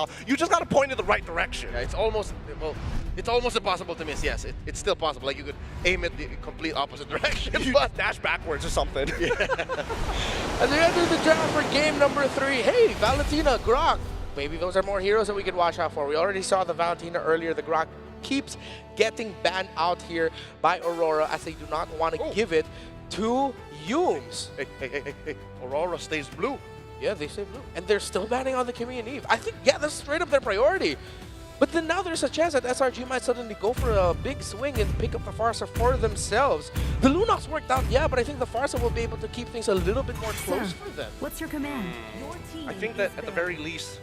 projectile. You just got to point in the right direction. Yeah, it's almost, well, it's almost impossible to miss. Yes, it's still possible. Like you could aim it the complete opposite direction, You but dash backwards or something. yeah. As we enter the draft for game number 3, hey, Valentina, Grok. Maybe those are more heroes that we can watch out for. We already saw the Valentina earlier. The Grok keeps getting banned out here by Aurora as they do not want to give it to Yooms. Hey. Aurora stays blue. Yeah, they say blue. And they're still banning on the Kimmy and Eve. I think, yeah, that's straight up their priority. But then now there's a chance that SRG might suddenly go for a big swing and pick up the Farsa for themselves. The Lunox worked out, yeah, but I think the Farsa will be able to keep things a little bit more close for them. What's your command? Your team I think that at the very least,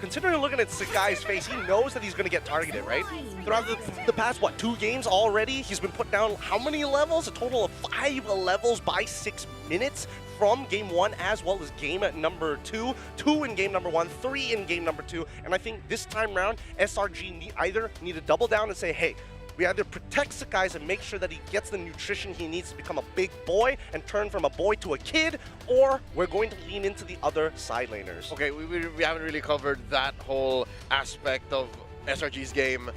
considering looking at Sakai's face, he knows that he's going to get targeted, right? Throughout the past, what, 2 games already, he's been put down how many levels? A total of 5 levels by 6 minutes from game 1 as well as game number 2. 2 in game number 1, 3 in game number 2. And I think this time around, SRG either need to double down and say, hey, we either protect Sakai's and make sure that he gets the nutrition he needs to become a big boy and turn from a boy to a kid, or we're going to lean into the other side laners. Okay, we haven't really covered that whole aspect of SRG's game.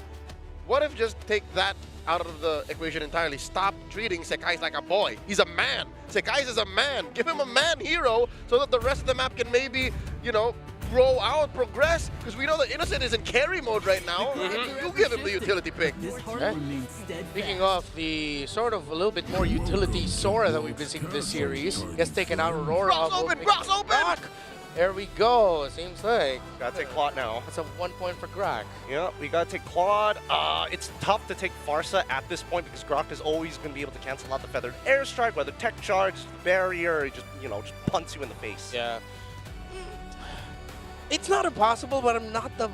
What if just take that out of the equation entirely? Stop treating Sekais like a boy. He's a man. Sekais is a man. Give him a man hero so that the rest of the map can maybe, you know, grow out, progress, because we know that Innocent is in carry mode right now. You give him the utility pick. Okay. Speaking of the sort of a little bit more utility Sora that we've been seeing this series, gets taken out Aurora. Brock's open! Brock's open! Brock. There we go. Seems like Gotta take Claude now. that's a 1 point for Grok. Yeah, we gotta take Claude. It's tough to take Farsa at this point because Grok is always gonna be able to cancel out the feathered airstrike, whether tech charge, barrier, or just, you know, just punts you in the face. Yeah. It's not impossible, but I'm not the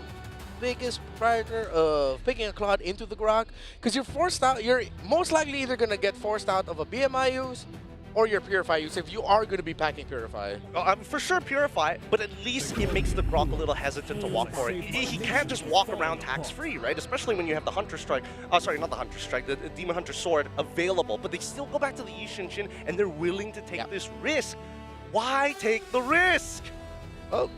biggest proprietor of picking a Claude into the Grok because you're forced out. You're most likely either gonna get forced out of a BMI use or your Purify use if you are going to be packing Purify. For sure Purify, but at least it makes the Grok a little hesitant to walk for it. He can't just walk around tax-free, right? Especially when you have the Hunter Strike, sorry, not the Hunter Strike, the Demon Hunter Sword available, but they still go back to the Yi Shin and they're willing to take this risk. Why take the risk? Oh,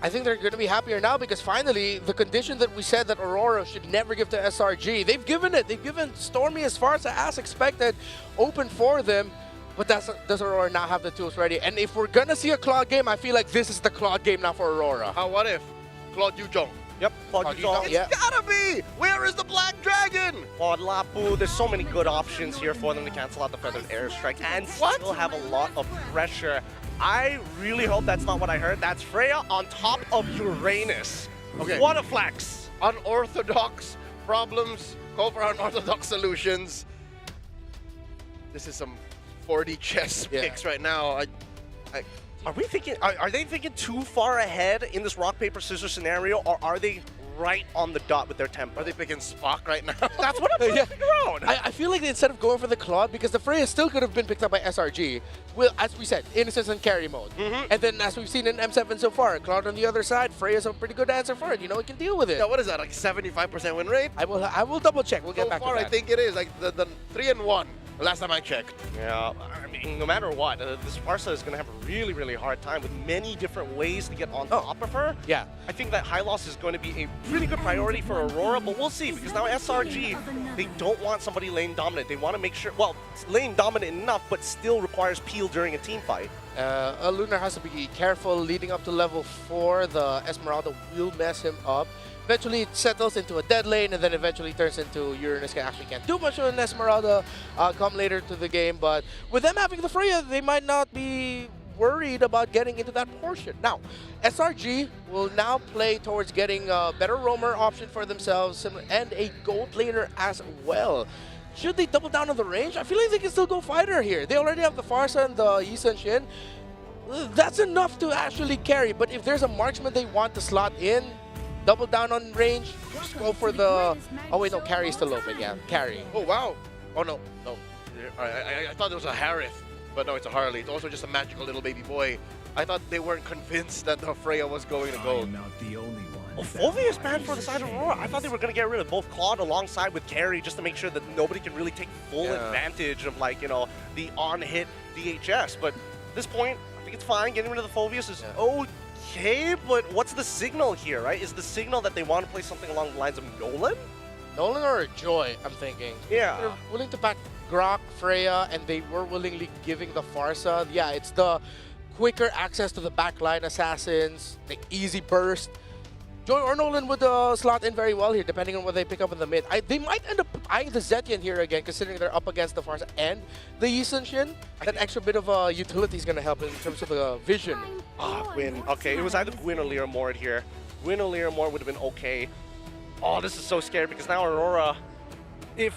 I think they're going to be happier now because finally the condition that we said that Aurora should never give to SRG, they've given it. They've given Stormy as far as expected, open for them. But does Aurora not have the tools ready? And if we're gonna see a Claude game, I feel like this is the Claude game now for Aurora. What if Claude Yuzhong? Yep, Claude Yuzhong. It's gotta be! Where is the Black Dragon? Claude Lapu, there's so many good options here for them to cancel out the feathered airstrike and still have a lot of pressure. I really hope that's not what I heard. That's Freya on top of Uranus. Okay. What a flex. Unorthodox problems, call for unorthodox solutions. This is some 4D chess picks right now. Are we thinking? Are they thinking too far ahead in this rock paper scissors scenario, or are they right on the dot with their tempo? Are they picking Spock right now? That's what I'm trying to figure out. I feel like instead of going for the Claude, because the Freya still could have been picked up by SRG, well, as we said, Innocence and carry mode. And then as we've seen in M7 so far, Claude on the other side, Freya's a pretty good answer for it. You know, it can deal with it. Yeah, what is that, like 75% win rate? I will double check. We'll get back to that. I think it is, like the 3-1. Last time I checked. Yeah, I mean, no matter what, this Farsa is going to have a really, really hard time with many different ways to get on top of her. Yeah. I think that high loss is going to be a really good priority for Aurora, but we'll see, because now SRG, they don't want somebody lane dominant. They want to make sure, well, it's lane dominant enough, but still requires peel during a team fight. Lunar has to be careful leading up to level 4. The Esmeralda will mess him up. Eventually it settles into a dead lane and then eventually turns into Uranus. Actually can't do much on Esmeralda come later to the game, but with them having the Freya, they might not be worried about getting into that portion. Now, SRG will now play towards getting a better roamer option for themselves and a gold laner as well. Should they double down on the range? I feel like they can still go fighter here. They already have the Farsa and the Yi Shin. That's enough to actually carry, but if there's a marksman they want to slot in, double down on range, just go for the... Oh wait, no, carry is still open, yeah, carry. Oh wow. Oh no. I thought it was a Harith, but no, it's a Harley. It's also just a magical little baby boy. I thought they weren't convinced that the Freya was going to gold. I'm not the only one. Fulvia is banned for the side of Aurora. I thought they were going to get rid of both Claude alongside with carry just to make sure that nobody can really take full advantage of, like, you know, the on-hit DHS. But at this point, I think it's fine. Getting rid of the Fulvius is okay, but what's the signal here, right? Is the signal that they want to play something along the lines of Nolan? Nolan or Joy, I'm thinking. Yeah. They're willing to back Grok, Freya, and they were willingly giving the Farsa. Yeah, it's the quicker access to the backline assassins, the easy burst. Joy or Nolan would slot in very well here, depending on what they pick up in the mid. They might end up eyeing the Zetian here again, considering they're up against the Farsa and the Yisun Shin. That extra bit of utility is going to help in terms of vision. Gwyn. Okay, it was either Gwyn or Lyra Mord here. Gwyn or Lyra Mord would have been okay. Oh, this is so scary because now Aurora, if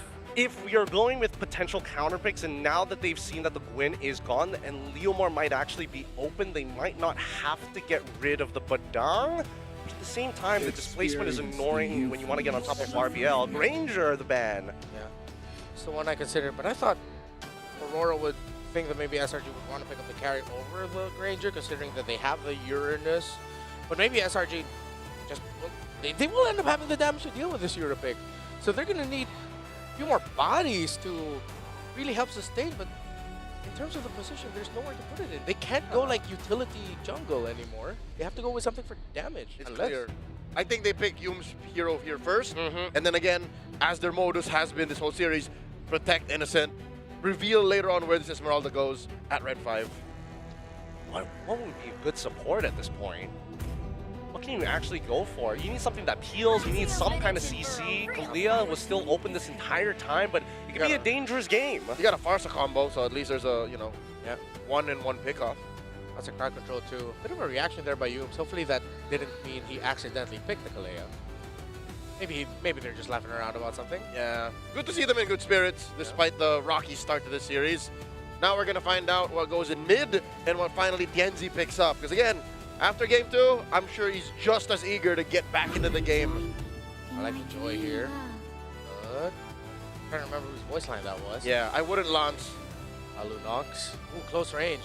you're going with potential counter picks, and now that they've seen that the Gwyn is gone and Leomore might actually be open, they might not have to get rid of the Badang. But at the same time, the displacement is annoying when you want to get on top of RBL. Granger, the ban. Yeah, it's the one I considered, but I thought Aurora would think that maybe SRG would want to pick up the carry over the Granger, considering that they have the Uranus. But maybe SRG just, they will end up having the damage to deal with this Euro pick. So they're going to need a few more bodies to really help sustain, but in terms of the position, there's nowhere to put it in. They can't go like utility jungle anymore. They have to go with something for damage. It's clear. I think they pick Yum's hero here first, and then again, as their modus has been this whole series, protect Innocent, reveal later on where this Esmeralda goes at Red 5. What would be a good support at this point? What can you actually go for? You need something that peels, you need some kind of CC. Kalia was still open this entire time, but it could be a dangerous game. You got a Farsa combo, so at least there's a, you know, Yeah, 1-in-1 pickoff. that's a crowd control too. Bit of a reaction there by Yums. Hopefully that didn't mean he accidentally picked the Kalea. Maybe they're just laughing around about something. Yeah, good to see them in good spirits, despite the rocky start to this series. Now we're going to find out what goes in mid and what finally Tianzi picks up. Because again, after game 2, I'm sure he's just as eager to get back into the game. I like the Joy here. Good. Trying to remember whose voice line that was. Yeah, I wouldn't launch. Alunox. Ooh, close range.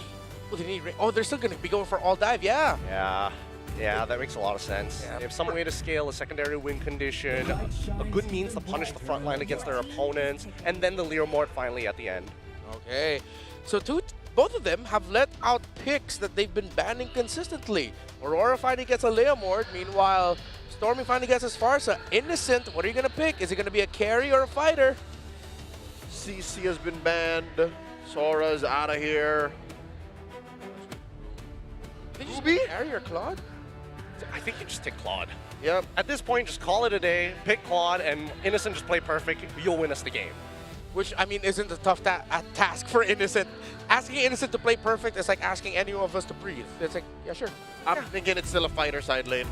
Oh, they need range. Oh, they're still going to be going for all dive. Yeah. Yeah, that makes a lot of sense. Yeah. They have some way to scale a secondary win condition, a good means to punish the front line against their opponents, and then the Lyra Mort finally at the end. Okay. So both of them have let out picks that they've been banning consistently. Aurora finally gets a Leomord. Meanwhile, Stormy finally gets his Farsa. Innocent, what are you going to pick? Is it going to be a carry or a fighter? CC has been banned. Sora's out of here. Did you just Ruby? carry or Claude? I think you just take Claude. Yep. At this point, just call it a day, pick Claude, and Innocent just play perfect. You'll win us the game. Which, I mean, isn't a tough task for Innocent. Asking Innocent to play perfect is like asking any of us to breathe. It's like, yeah, sure. I'm thinking it's still a fighter side lane.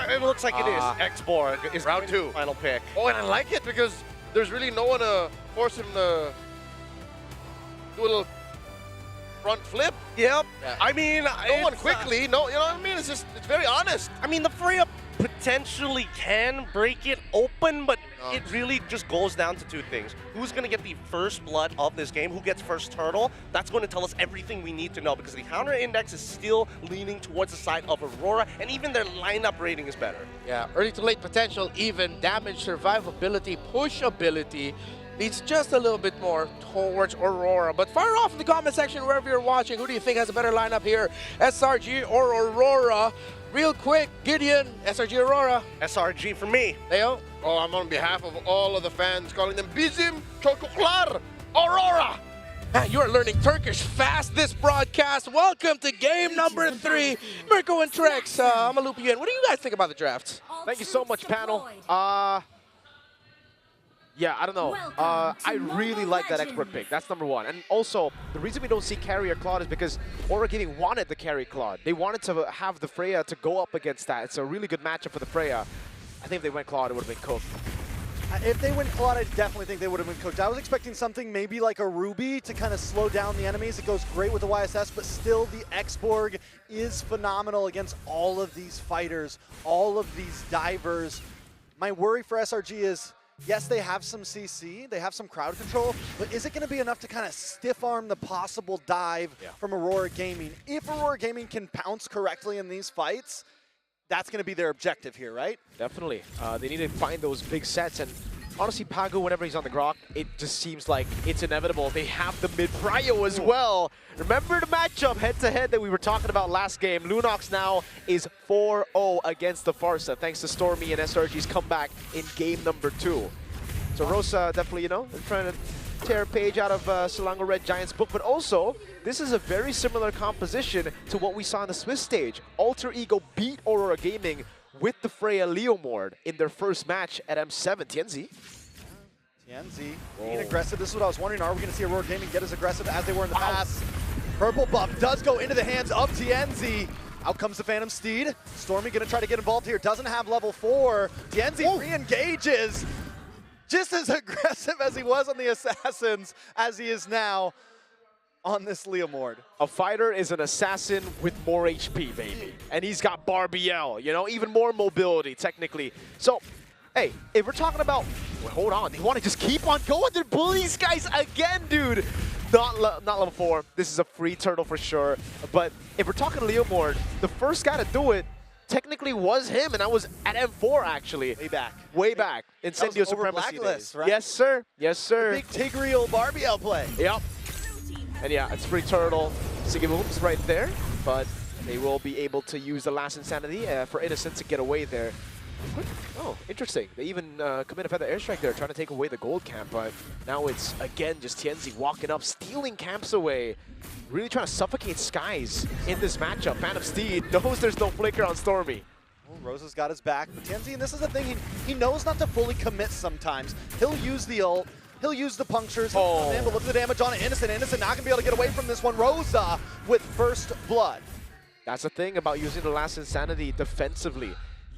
It looks like it is. X-Borg is Round going to be 2. the final pick. Oh, and I like it because there's really no one to force him to do a little front flip. Yep. Yeah. I mean, No one quickly. No, you know what I mean? It's very honest. I mean, the Freya potentially can break it open, but it really just goes down to two things. Who's going to get the first blood of this game? Who gets first turtle? That's going to tell us everything we need to know, because the counter index is still leaning towards the side of Aurora, and even their lineup rating is better. Yeah, early to late potential, even damage, survivability, pushability leads just a little bit more towards Aurora. But fire off in the comment section wherever you're watching. Who do you think has a better lineup here? SRG or Aurora? Real quick, Gideon, SRG Aurora. SRG for me. Leo? Oh, I'm on behalf of all of the fans calling them Bizim Çocuklar Aurora. Man, you are learning Turkish fast this broadcast. Welcome to game number 3. Mirko and Trex, I'm gonna loop you in. What do you guys think about the draft? Thank you so much, panel. Yeah, I don't know. I really like that expert pick. That's number 1. And also, the reason we don't see carrier Claude is because Aurora Gaming wanted the carry Claude. They wanted to have the Freya to go up against that. It's a really good matchup for the Freya. I think if they went Claude, it would have been cooked. If they went Claude, I definitely think they would have been cooked. I was expecting something maybe like a Ruby to kind of slow down the enemies. It goes great with the YSS, but still the X-Borg is phenomenal against all of these fighters, all of these divers. My worry for SRG is, yes, they have some CC, they have some crowd control, but is it going to be enough to kind of stiff-arm the possible dive from Aurora Gaming? If Aurora Gaming can pounce correctly in these fights, that's going to be their objective here, right? Definitely. They need to find those big sets, and honestly, Pagu, whenever he's on the Grok, it just seems like it's inevitable. They have the mid-prio as well. Remember the matchup head-to-head that we were talking about last game? Lunox now is 4-0 against the Farsa, thanks to Stormy and SRG's comeback in game number 2. So Rosa definitely, you know, trying to tear a page out of Selangor Red Giants' book, but also, this is a very similar composition to what we saw in the Swiss stage. Alter Ego beat Aurora Gaming with the Freya Leomord in their first match at M7. TNZ. TNZ being aggressive. This is what I was wondering. Are we going to see Aurora Gaming get as aggressive as they were in the past? Purple buff does go into the hands of TNZ. Out comes the Phantom Steed. Stormy going to try to get involved here. Doesn't have level 4. TNZ re-engages. Just as aggressive as he was on the Assassins as he is now on this Leomord. A fighter is an assassin with more HP, baby. And he's got Barbiel, you know, even more mobility, technically. So, hey, if we're talking about... Well, hold on, they want to just keep on going. They're bullying these guys again, dude. Not level 4. This is a free turtle for sure. But if we're talking Leomord, the first guy to do it technically was him, and I was at M4, actually. Way back. Incendio Supremacy days. Right? Yes, sir. Yes, sir. The big Tigreal Barbiel play. Yep. And yeah, it's free turtle. Sigiboom's right there, but they will be able to use the last insanity for Innocent to get away there. Oh, interesting. They even commit a feather airstrike there, trying to take away the gold camp, but now it's, again, just TNZ walking up, stealing camps away, really trying to suffocate Skies in this matchup. Phantom Steed knows there's no flicker on Stormy. Well, Rosa's got his back, but TNZ, and this is the thing, he knows not to fully commit sometimes. He'll use the ult, he'll use the punctures, but look at the damage on it. Innocent not going to be able to get away from this one. Rosa with first blood. That's the thing about using the last insanity defensively.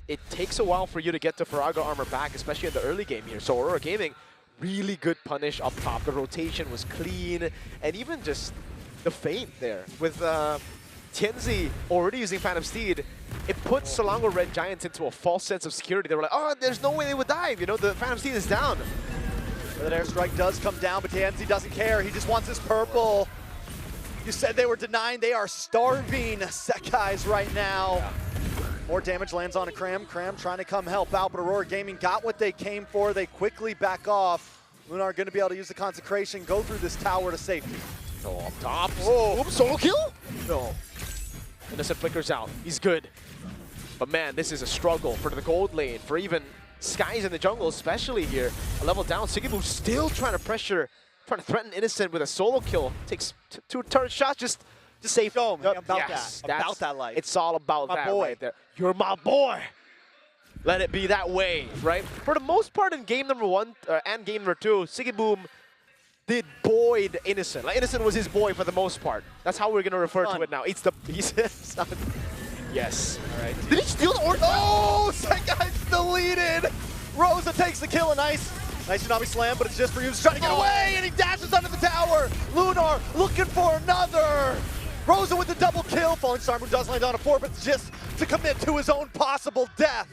It takes a while for you to get the Farago armor back, especially in the early game here. So Aurora Gaming, really good punish up top. The rotation was clean, and even just the feint there with TNZ already using Phantom Steed. It puts Selangor Red Giants into a false sense of security. They were like, oh, there's no way they would dive. You know, the Phantom Steed is down. That airstrike does come down, but TNZ doesn't care. He just wants his purple. You said they were denying. They are starving Sekais right now. Yeah. More damage lands on a Cram. Cram trying to come help out, but Aurora Gaming got what they came for. They quickly back off. Lunar going to be able to use the Consecration, go through this tower to safety. Oh, up top. Oh, oops, solo kill? No. Innocent flickers out. He's good. But man, this is a struggle for the gold lane, for even Skies in the jungle, especially here. A level down. Sigibu still trying to pressure, trying to threaten Innocent with a solo kill. Takes two turret shots, just safe. About that life. It's all about my that boy. right there. You're my boy. Let it be that way, right? For the most part in game number 1 and game number 2, Sigiboom did boyd Innocent. Like, Innocent was his boy for the most part. That's how we're going to refer to it now. It's the son. Yes. All right. Did he steal the orb? Oh, Sekai's deleted. Rosa takes the kill. Nice Tsunami Slam, but it's just for you. He's trying to get away, and he dashes under the tower. Lunar looking for another. Rosa with the double kill. Falling Star Moon does land on a 4, but just to commit to his own possible death.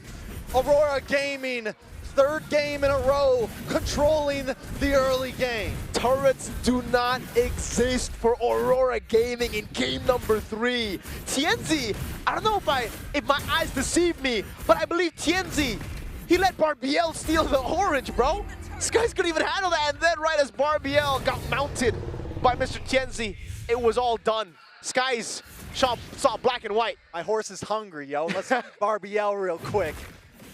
Aurora Gaming, 3rd game in a row, controlling the early game. Turrets do not exist for Aurora Gaming in game number 3. TNZ, I don't know if my eyes deceive me, but I believe TNZ, he let Barbiel steal the orange, bro. This guy's couldn't even handle that, and then right as Barbiel got mounted by Mr. TNZ, it was all done. Skies saw black and white. My horse is hungry, yo. Let's eat Barbiel real quick.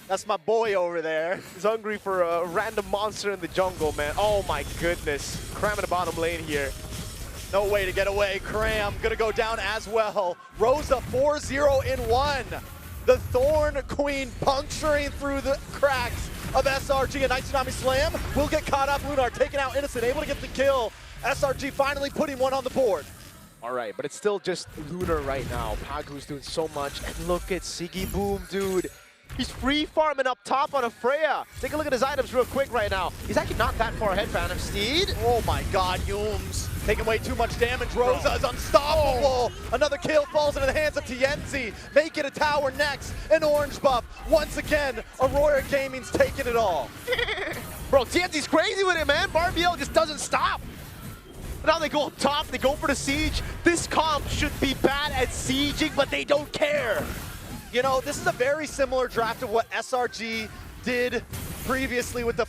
That's my boy over there. He's hungry for a random monster in the jungle, man. Oh my goodness. Cram in the bottom lane here. No way to get away. Cram gonna go down as well. Rosa 4-0 in 1. The Thorn Queen puncturing through the cracks of SRG. A nice Tsunami Slam will get caught up. Lunar taking out Innocent, able to get the kill. SRG finally putting one on the board. All right, but it's still just Lunar right now. Pagu's doing so much. And look at Sigiboom, dude. He's free farming up top on a Freya. Take a look at his items real quick right now. He's actually not that far ahead, Phantom Steed. Oh my god, Yooms taking way too much damage. Rosa is unstoppable. Another kill falls into the hands of TNZ. Make it a tower next. An orange buff. Once again, Aurora Gaming's taking it all. Bro, TNZ's crazy with it, man. Barbiel just doesn't stop. Now they go up top, they go for the siege. This comp should be bad at sieging, but they don't care. You know, this is a very similar draft of what SRG did previously with the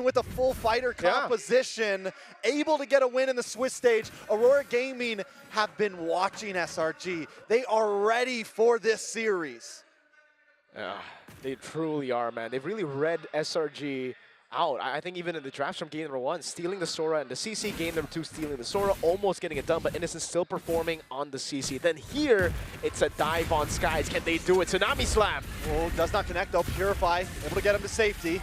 with the full fighter composition, able to get a win in the Swiss stage. Aurora Gaming have been watching SRG. They are ready for this series. They truly are, man. They've really read SRG out. I think even in the drafts from game number 1, stealing the Sora, and the CC game number 2, stealing the Sora, almost getting it done, but Innocent still performing on the CC. Then here, it's a dive on Skies. Can they do it? Tsunami Slam! Oh, does not connect though. Purify, able to get him to safety.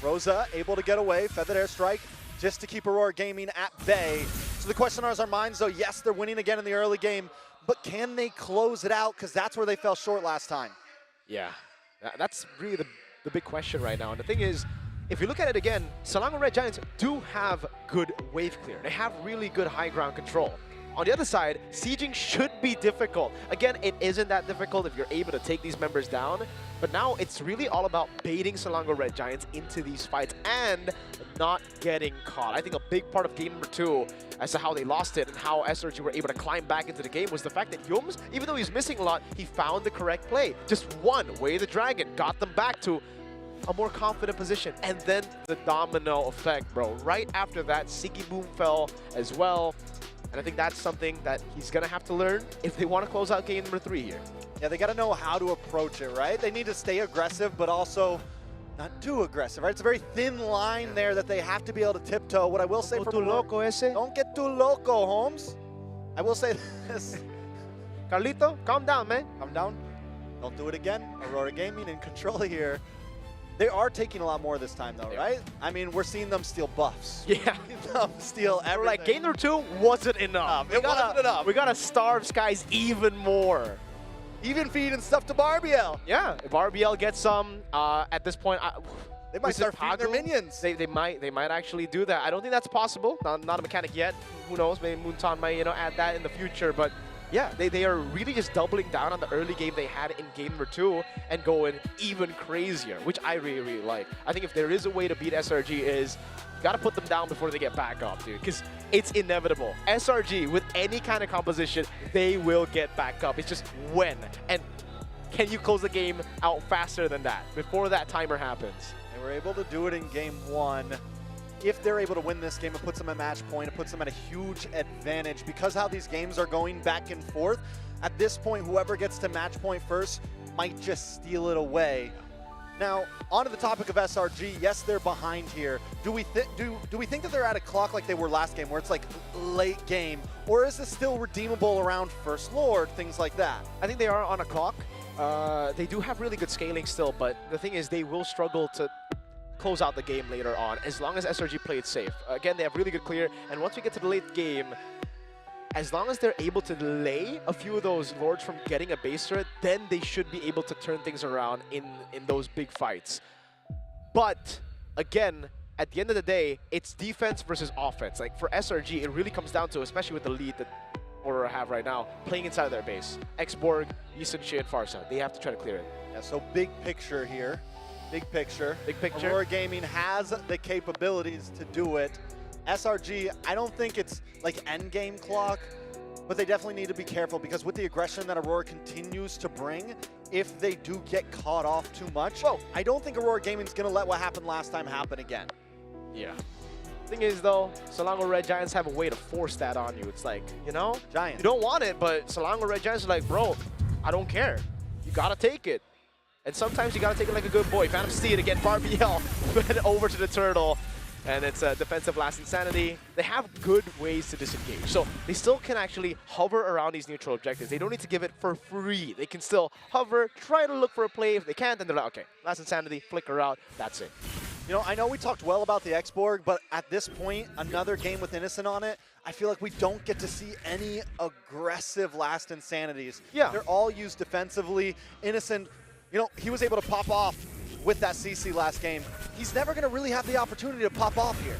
Rosa able to get away. Feathered Airstrike just to keep Aurora Gaming at bay. So the question on our minds though, yes, they're winning again in the early game, but can they close it out? Because that's where they fell short last time. Yeah, that's really the big question right now. And the thing is, if you look at it again, Selangor Red Giants do have good wave clear. They have really good high ground control. On the other side, sieging should be difficult. Again, it isn't that difficult if you're able to take these members down, but now it's really all about baiting Selangor Red Giants into these fights and not getting caught. I think a big part of game number 2 as to how they lost it and how SRG were able to climb back into the game was the fact that Yums, even though he's missing a lot, he found the correct play. Just one, Way the Dragon, got them back to a more confident position. And then the domino effect, bro. Right after that, Siggy Boom fell as well. And I think that's something that he's going to have to learn if they want to close out game number 3 here. Yeah, they got to know how to approach it, right? They need to stay aggressive, but also not too aggressive, right? It's a very thin line there that they have to be able to tiptoe. What I will say for loco ese. Don't get too loco, Holmes. I will say this. Carlito, calm down, man. Calm down. Don't do it again. Aurora Gaming in control here. They are taking a lot more this time, though, right? I mean, we're seeing them steal buffs. Yeah. Them steal everything. Like, game number 2 wasn't enough. It wasn't enough. We got to starve Skies even more. Even feeding stuff to Barbiel. Yeah, if RBL gets some, at this point, they might start feeding their minions. They might actually do that. I don't think that's possible. Not a mechanic yet. Who knows? Maybe Moonton might add that in the future. But yeah, they are really just doubling down on the early game they had in game number 2 and going even crazier, which I really like. I think if there is a way to beat SRG is you got to put them down before they get back up, dude, because it's inevitable. SRG, with any kind of composition, they will get back up. It's just when. And can you close the game out faster than that before that timer happens? They were able to do it in game 1. If they're able to win this game, it puts them at match point. It puts them at a huge advantage because how these games are going back and forth. At this point, whoever gets to match point first might just steal it away. Now, onto the topic of SRG, yes, they're behind here. Do we think that they're at a clock like they were last game, where it's like late game, or is this still redeemable around First Lord, things like that? I think they are on a clock. They do have really good scaling still, but the thing is they will struggle to close out the game later on, as long as SRG play it safe. Again, they have really good clear, and once we get to the late game, as long as they're able to delay a few of those lords from getting a base turret, then they should be able to turn things around in those big fights. But, again, at the end of the day, it's defense versus offense. Like, for SRG, it really comes down to, especially with the lead that Aurora have right now, playing inside of their base. X-Borg, Yisun, Shi, and Farsa. They have to try to clear it. Yeah, so big picture here. Big picture. Big picture. Aurora Gaming has the capabilities to do it. SRG, I don't think it's like end game clock, but they definitely need to be careful because with the aggression that Aurora continues to bring, if they do get caught off too much, I don't think Aurora Gaming's gonna let what happened last time happen again. Yeah. Thing is though, Selangor Red Giants have a way to force that on you. It's like, you know, Giants. You don't want it, but Selangor Red Giants are like, bro, I don't care. You gotta take it. And sometimes you gotta take it like a good boy. Phantom Steed again, Barbiel, went over to the turtle. And it's a defensive last insanity. They have good ways to disengage. So they still can actually hover around these neutral objectives. They don't need to give it for free. They can still hover, try to look for a play. If they can't, then they're like, okay, last insanity, flicker out, that's it. You know, I know we talked well about the X-Borg, but at this point, another game with Innocent on it, I feel like we don't get to see any aggressive last insanities. Yeah. They're all used defensively. Innocent, you know, he was able to pop off with that CC last game. He's never going to really have the opportunity to pop off here.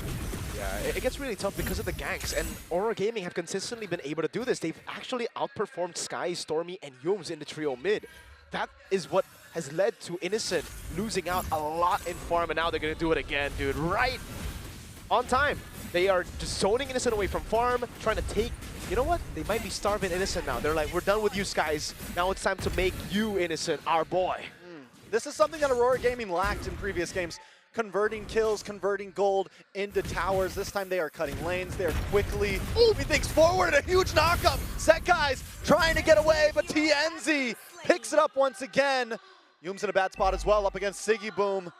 Yeah, it gets really tough because of the ganks, and Aurora Gaming have consistently been able to do this. They've actually outperformed Sky, Stormy, and Yums in the trio mid. That is what has led to Innocent losing out a lot in farm, and now they're going to do it again, dude. Right on time. They are just zoning Innocent away from farm, trying to take... You know what? They might be starving Innocent now. They're like, we're done with you, Skies. Now it's time to make you, Innocent, our boy. This is something that Aurora Gaming lacked in previous games. converting kills, converting gold into towers. This time they are cutting lanes. They are quickly moving things forward. A huge knockup. Sekai's trying to get away, but TNZ picks it up once again. Yoom's in a bad spot as well, up against Siggy Boom.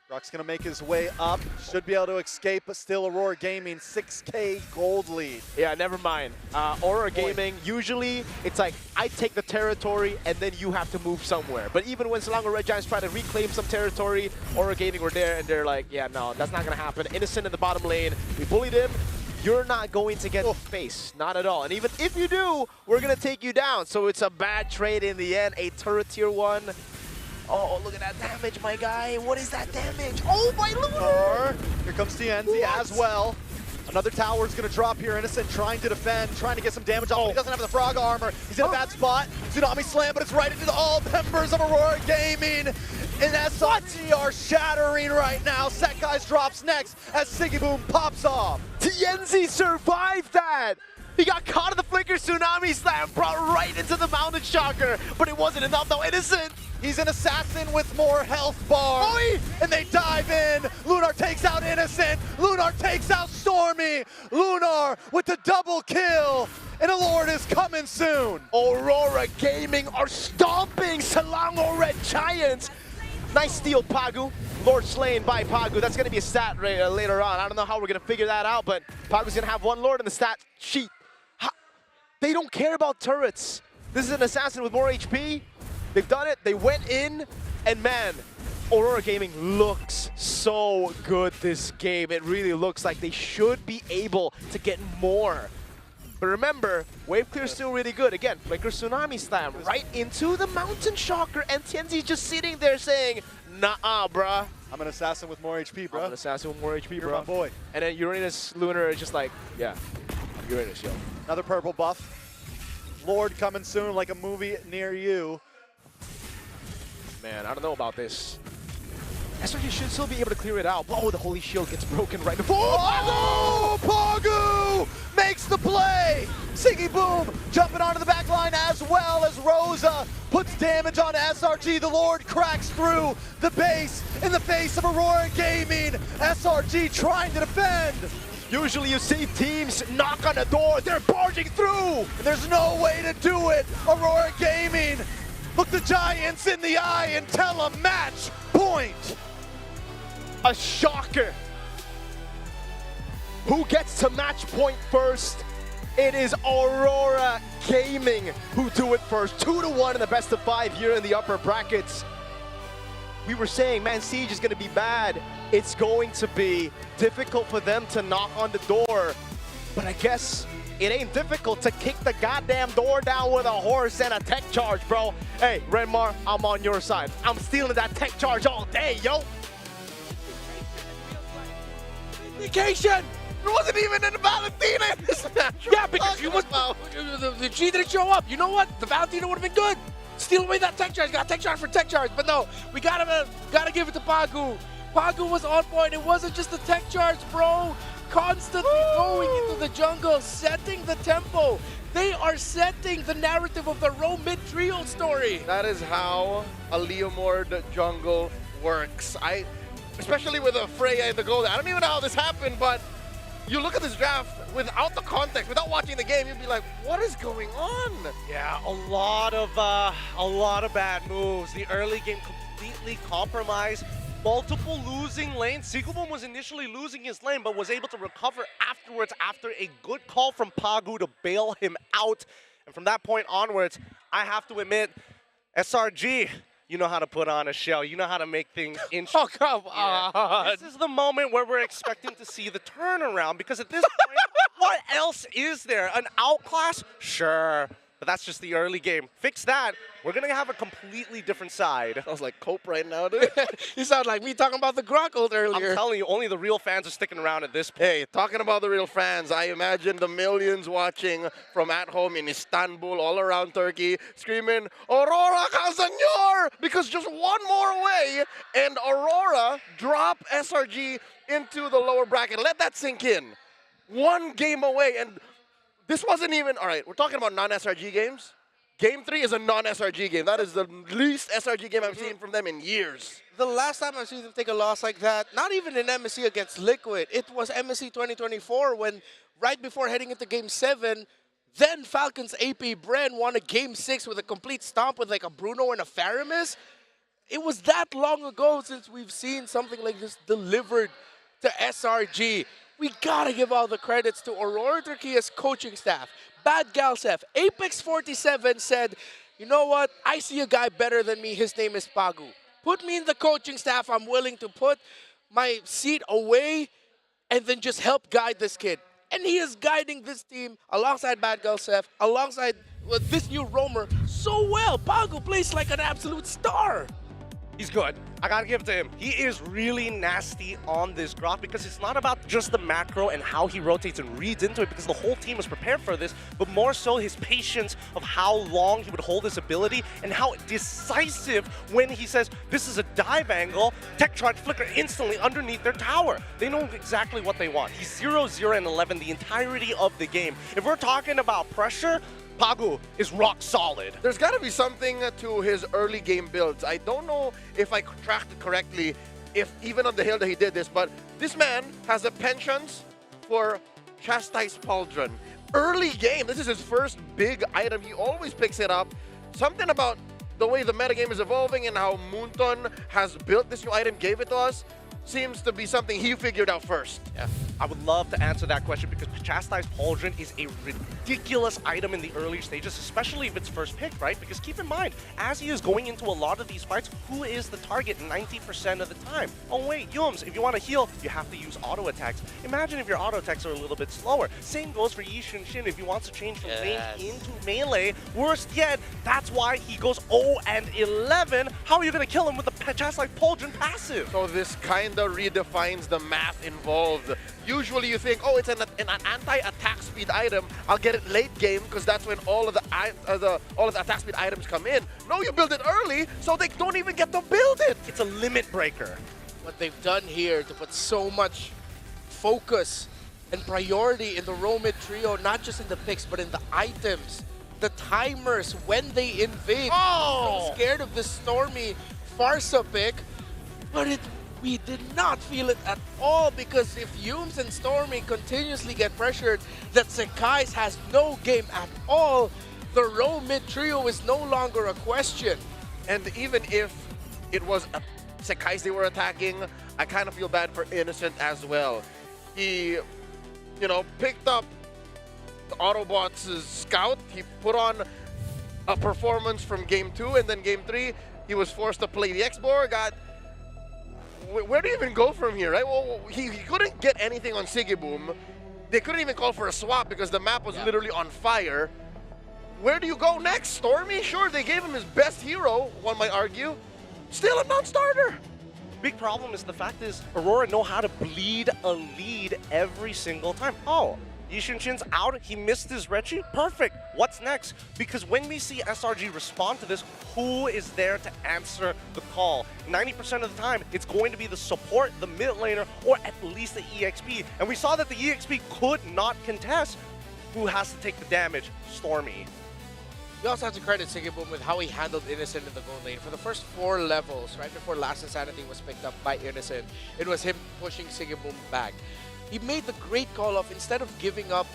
Rock's gonna make his way up. Should be able to escape, but still Aurora Gaming, 6K gold lead. Yeah, never mind. Aurora Gaming, usually it's like, I take the territory and then you have to move somewhere. But even when Selangor Red Giants try to reclaim some territory, Aurora Gaming were there and they're like, yeah, no, that's not gonna happen. Innocent in the bottom lane, we bullied him. You're not going to get space, not at all. And even if you do, we're gonna take you down. So it's a bad trade in the end, a turret tier 1. Oh, look at that damage, my guy. What is that damage? Oh, my lord! Here comes TNZ as well. Another tower's gonna drop here. Innocent trying to defend, trying to get some damage off, but he doesn't have the frog armor. He's in a bad spot. Tsunami slam, but it's right into all members of Aurora Gaming. And SRG are shattering right now. Sekai's drops next as Siggy Boom pops off. TNZ survived that! He got caught in the flicker tsunami slam, brought right into the mountain shocker, but it wasn't enough though. Innocent! He's an assassin with more health bar. And they dive in. Lunar takes out Innocent. Lunar takes out Stormy. Lunar with the double kill. And a Lord is coming soon. Aurora Gaming are stomping Selangor Red Giants. Nice steal, Pagu. Lord slain by Pagu. That's going to be a stat later on. I don't know how we're going to figure that out, but Pagu's going to have one Lord in the stat sheet. They don't care about turrets. This is an assassin with more HP. They've done it. They went in, and man, Aurora Gaming looks so good this game. It really looks like they should be able to get more. But remember, wave clear is still really good. Again, flicker tsunami slam right into the mountain shocker, and Tienzi's just sitting there saying, nah, bruh. I'm an assassin with more HP, bro. I'm an assassin with more HP, You're bro. my boy. And then Uranus Lunar is just like, yeah, I'm Uranus, yo. Another purple buff. Lord coming soon, like a movie near you. Man, I don't know about this. SRG should still be able to clear it out. Oh, the holy shield gets broken right before. Oh, Pagu makes the play. Siggy Boom jumping onto the back line as well as Rosa puts damage on SRG. The Lord cracks through the base in the face of Aurora Gaming. SRG trying to defend. Usually you see teams knock on the door, they're barging through. There's no way to do it. Aurora Gaming, look the Giants in the eye and tell them match point. A shocker. Who gets to match point first? It is Aurora Gaming who do it first. 2-1 in the best of 5 here in the upper brackets. We were saying, man, Siege is going to be bad. It's going to be difficult for them to knock on the door. But I guess it ain't difficult to kick the goddamn door down with a horse and a tech charge, bro. Hey, Renmar, I'm on your side. I'm stealing that tech charge all day, yo. Vacation! It wasn't even in the Valentina in this match. Yeah, because you was, the G didn't show up. You know what? The Valentina would have been good. Steal away that tech charge. Got tech charge for tech charge. But no, we gotta give it to Pagu. Pagu was on point. It wasn't just the tech charge, bro. Constantly going into the jungle, setting the tempo. They are setting the narrative of the Rome mid-trio story. That is how a Leomord jungle works. Especially with a Freya in the goal. I don't even know how this happened, but you look at this draft without the context, without watching the game, you'd be like, what is going on? Yeah, a lot of bad moves. The early game completely compromised. Multiple losing lanes. Sigubum was initially losing his lane, but was able to recover afterwards after a good call from Pagu to bail him out. And from that point onwards, I have to admit, SRG, you know how to put on a show. You know how to make things interesting. Oh, come on. This is the moment where we're expecting to see the turnaround, because at this point, what else is there? An outclass? Sure. But that's just the early game. Fix that. We're going to have a completely different side. Sounds like Cope right now, dude. You sound like me talking about the Grok ult earlier. I'm telling you, only the real fans are sticking around at this point. Hey, talking about the real fans, I imagine the millions watching from at home in Istanbul, all around Turkey, screaming, Aurora Kazanyor! Because just one more away, and Aurora drop SRG into the lower bracket. Let that sink in. One game away, and this wasn't even, all right, we're talking about non-SRG games. Game 3 is a non-SRG game. That is the least SRG game I've seen from them in years. The last time I've seen them take a loss like that, not even in MSC against Liquid, it was MSC 2024 when, right before heading into Game 7, then Falcons AP Bren won a Game 6 with a complete stomp with like a Bruno and a Faramis. It was that long ago since we've seen something like this delivered to SRG. We gotta give all the credits to Aurora Turkia's coaching staff. Bad Galsef, Apex 47 said, you know what, I see a guy better than me, his name is Pagu. Put me in the coaching staff, I'm willing to put my seat away and then just help guide this kid. And he is guiding this team alongside Bad Galsef, alongside this new roamer so well. Pagu plays like an absolute star. He's good. I gotta give it to him. He is really nasty on this graph because it's not about just the macro and how he rotates and reads into it because the whole team was prepared for this, but more so his patience of how long he would hold his ability and how decisive when he says, this is a dive angle, Tech Charge Flicker instantly underneath their tower. They know exactly what they want. He's 0-0 and 11 the entirety of the game. If we're talking about pressure, Pagu is rock solid. There's got to be something to his early game builds. I don't know if I tracked it correctly, if even on the hill that he did this, but this man has a penchant for Chastise Pauldron. Early game, this is his first big item. He always picks it up. Something about the way the metagame is evolving and how Moonton has built this new item, gave it to us, seems to be something he figured out first. Yeah, I would love to answer that question because Chastise Pauldron is a ridiculous item in the early stages, especially if it's first pick, right? Because keep in mind, as he is going into a lot of these fights, who is the target 90% of the time? Oh wait, Yums, if you want to heal, you have to use auto attacks. Imagine if your auto attacks are a little bit slower. Same goes for Yi Shin if he wants to change from range into melee. Worst yet, that's why he goes 0-11. How are you going to kill him with the Chastise Pauldron passive? So this kind of redefines the math involved. Usually you think, oh, it's an anti-attack speed item. I'll get it late game because that's when all of the attack speed items come in. No, you build it early, so they don't even get to build it. It's a limit breaker. What they've done here to put so much focus and priority in the row mid trio, not just in the picks, but in the items, the timers when they invade. Oh! I'm scared of this Stormy Farsa pick, but we did not feel it at all because if Yums and Stormy continuously get pressured that Sekais has no game at all, the row mid trio is no longer a question. And even if it was Sekais they were attacking, I kind of feel bad for Innocent as well. He, you know, picked up the Autobots' scout. He put on a performance from Game 2, and then Game 3, he was forced to play the X-Borg. Where do you even go from here, right? Well, he couldn't get anything on Sigiboom. They couldn't even call for a swap because the map was literally on fire. Where do you go next? Stormy? Sure, they gave him his best hero, one might argue. Still a non-starter. Big problem is the fact is Aurora know how to bleed a lead every single time. Oh, Yishinshin's out, he missed his Rechi, perfect. What's next? Because when we see SRG respond to this, who is there to answer the call? 90% of the time, it's going to be the support, the mid laner, or at least the EXP. And we saw that the EXP could not contest. Who has to take the damage? Stormy. We also have to credit Sigiboom with how he handled Innocent in the gold lane. For the first 4 levels, right before Last Insanity was picked up by Innocent, it was him pushing Sigiboom back. He made the great call of, instead of giving up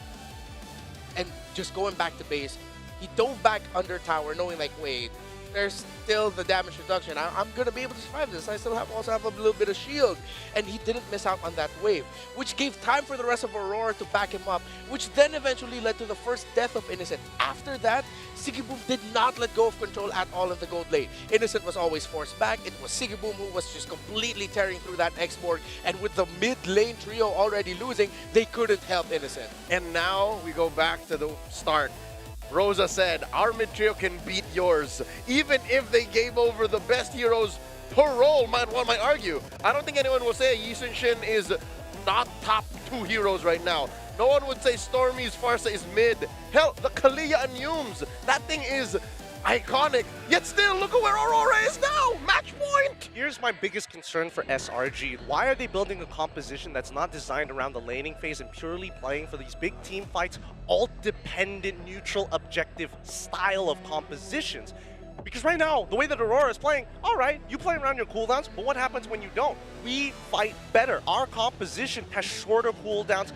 and just going back to base, he dove back under tower knowing like, wait, there's still the damage reduction. I'm going to be able to survive this. I still also have a little bit of shield. And he didn't miss out on that wave, which gave time for the rest of Aurora to back him up, which then eventually led to the first death of Innocent. After that, Sigiboom did not let go of control at all in the gold lane. Innocent was always forced back. It was Sigiboom who was just completely tearing through that X-Borg. And with the mid lane trio already losing, they couldn't help Innocent. And now we go back to the start. Rosa said, our mid trio can beat yours, even if they gave over the best heroes per role, one might argue. I don't think anyone will say Yi Shin is not top 2 heroes right now. No one would say Stormy's Farsa is mid. Hell, the Kalia and Yums, that thing is iconic. Yet still, look at where Aurora is now! Match point! Here's my biggest concern for SRG. Why are they building a composition that's not designed around the laning phase and purely playing for these big team fights, alt-dependent, neutral, objective style of compositions? Because right now, the way that Aurora is playing, all right, you play around your cooldowns, but what happens when you don't? We fight better. Our composition has shorter cooldowns,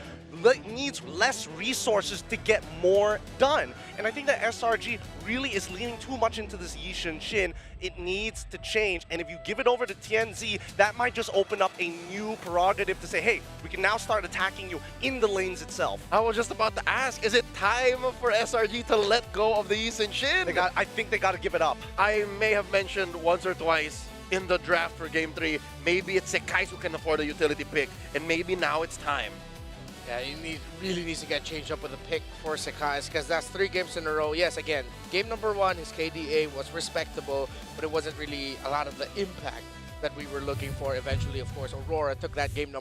needs less resources to get more done. And I think that SRG really is leaning too much into this Yishin Shin. It needs to change. And if you give it over to TNZ, that might just open up a new prerogative to say, hey, we can now start attacking you in the lanes itself. I was just about to ask, is it time for SRG to let go of the Yishin Shin? I think they got to give it up. I may have mentioned once or twice in the draft for Game 3, maybe it's Sekais who can afford a utility pick, and maybe now it's time. Yeah, he really needs to get changed up with a pick for Sekais, because that's 3 games in a row. Yes, again, game number 1, his KDA was respectable, but it wasn't really a lot of the impact that we were looking for. Eventually, of course, Aurora took that game number